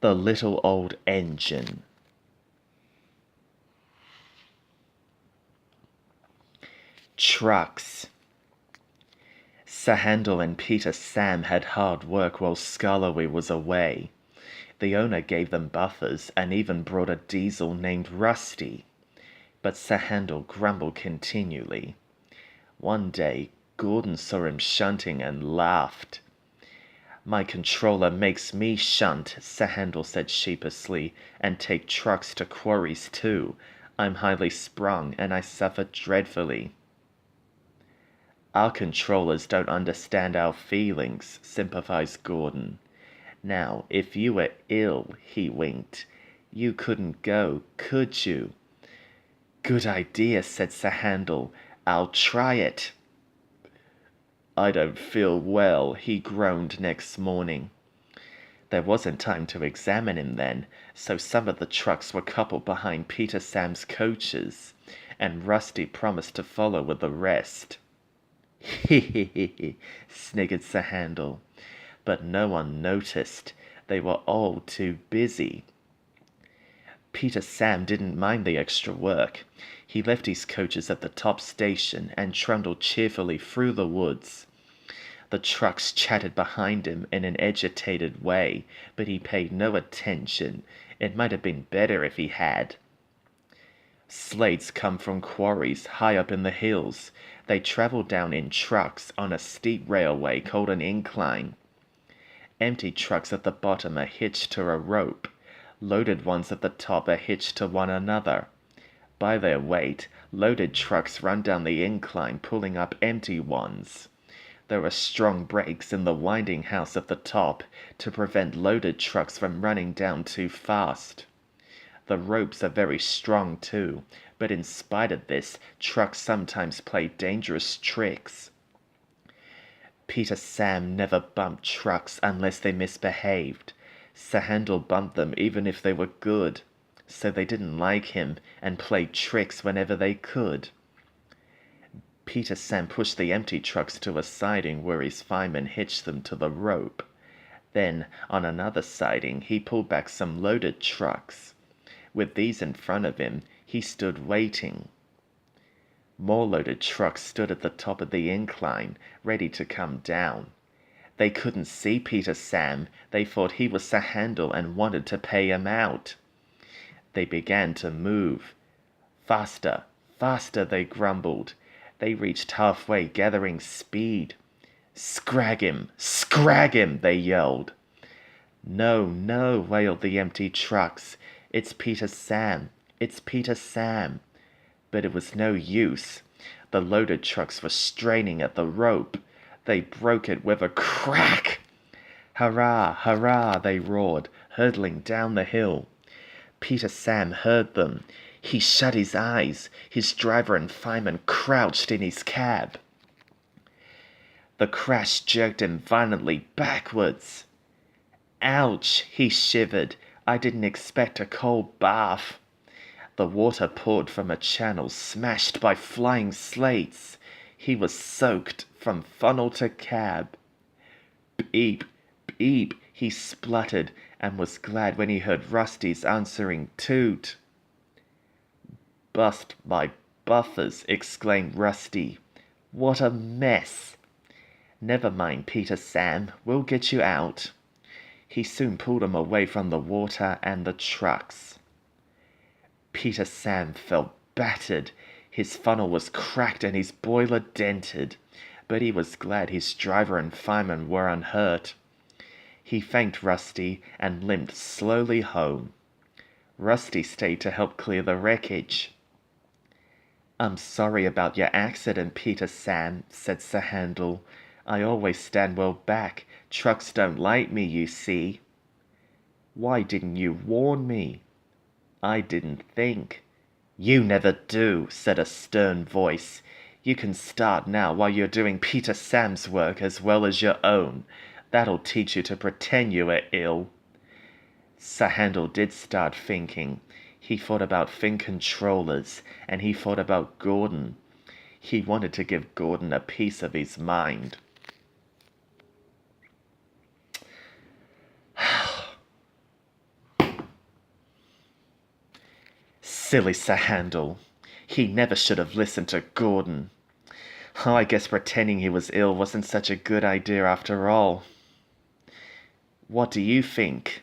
The Little Old Engine. Trucks. Sir Handel and Peter Sam had hard work while Skarloey was away. The owner gave them buffers and even brought a diesel named Rusty. But Sir Handel grumbled continually. One day, Gordon saw him shunting and laughed. "My controller makes me shunt," Sir Handel said sheepishly, "and take trucks to quarries too. I'm highly sprung, and I suffer dreadfully." "Our controllers don't understand our feelings," sympathized Gordon. "Now, if you were ill," he winked, "you couldn't go, could you?" "Good idea," said Sir Handel. "I'll try it." "I don't feel well," he groaned next morning. There wasn't time to examine him then, so some of the trucks were coupled behind Peter Sam's coaches, and Rusty promised to follow with the rest. "He," sniggered Sir Handel. But no one noticed. They were all too busy. Peter Sam didn't mind the extra work. He left his coaches at the top station and trundled cheerfully through the woods. The trucks chattered behind him in an agitated way, but he paid no attention. It might have been better if he had. Slades come from quarries high up in the hills. They travel down in trucks on a steep railway called an incline. Empty trucks at the bottom are hitched to a rope. Loaded ones at the top are hitched to one another. By their weight, loaded trucks run down the incline, pulling up empty ones. There are strong brakes in the winding house at the top to prevent loaded trucks from running down too fast. The ropes are very strong too, but in spite of this, trucks sometimes play dangerous tricks. Peter Sam never bumped trucks unless they misbehaved. Sir Handel bumped them even if they were good, so they didn't like him and played tricks whenever they could. Peter Sam pushed the empty trucks to a siding where his fireman hitched them to the rope. Then, on another siding, he pulled back some loaded trucks. With these in front of him, he stood waiting. More loaded trucks stood at the top of the incline, ready to come down. They couldn't see Peter Sam. They thought he was Sir Handel and wanted to pay him out. They began to move. "Faster, faster," they grumbled. They reached halfway, gathering speed. "Scrag him! Scrag him!" they yelled. "No, no," wailed the empty trucks. "It's Peter Sam! It's Peter Sam!" But it was no use. The loaded trucks were straining at the rope. They broke it with a crack. "Hurrah! Hurrah!" they roared, hurtling down the hill. Peter Sam heard them. He shut his eyes. His driver and fireman crouched in his cab. The crash jerked him violently backwards. "Ouch!" he shivered. "I didn't expect a cold bath." The water poured from a channel smashed by flying slates. He was soaked from funnel to cab. "Beep, beep," he spluttered, and was glad when he heard Rusty's answering toot. "Bust my buffers," exclaimed Rusty. "What a mess!" "Never mind, Peter Sam, we'll get you out." He soon pulled him away from the water and the trucks. Peter Sam felt battered. His funnel was cracked and his boiler dented, but he was glad his driver and fireman were unhurt. He thanked Rusty and limped slowly home. Rusty stayed to help clear the wreckage. "I'm sorry about your accident, Peter Sam," said Sir Handel. "I always stand well back. Trucks don't like me, you see." "Why didn't you warn me?" "I didn't think." "You never do," said a stern voice. "You can start now while you're doing Peter Sam's work as well as your own. That'll teach you to pretend you are ill." Sir Handel did start thinking. He thought about Finn controllers, and he thought about Gordon. He wanted to give Gordon a piece of his mind. Silly Sir Handel. He never should have listened to Gordon. Oh, I guess pretending he was ill wasn't such a good idea after all. What do you think?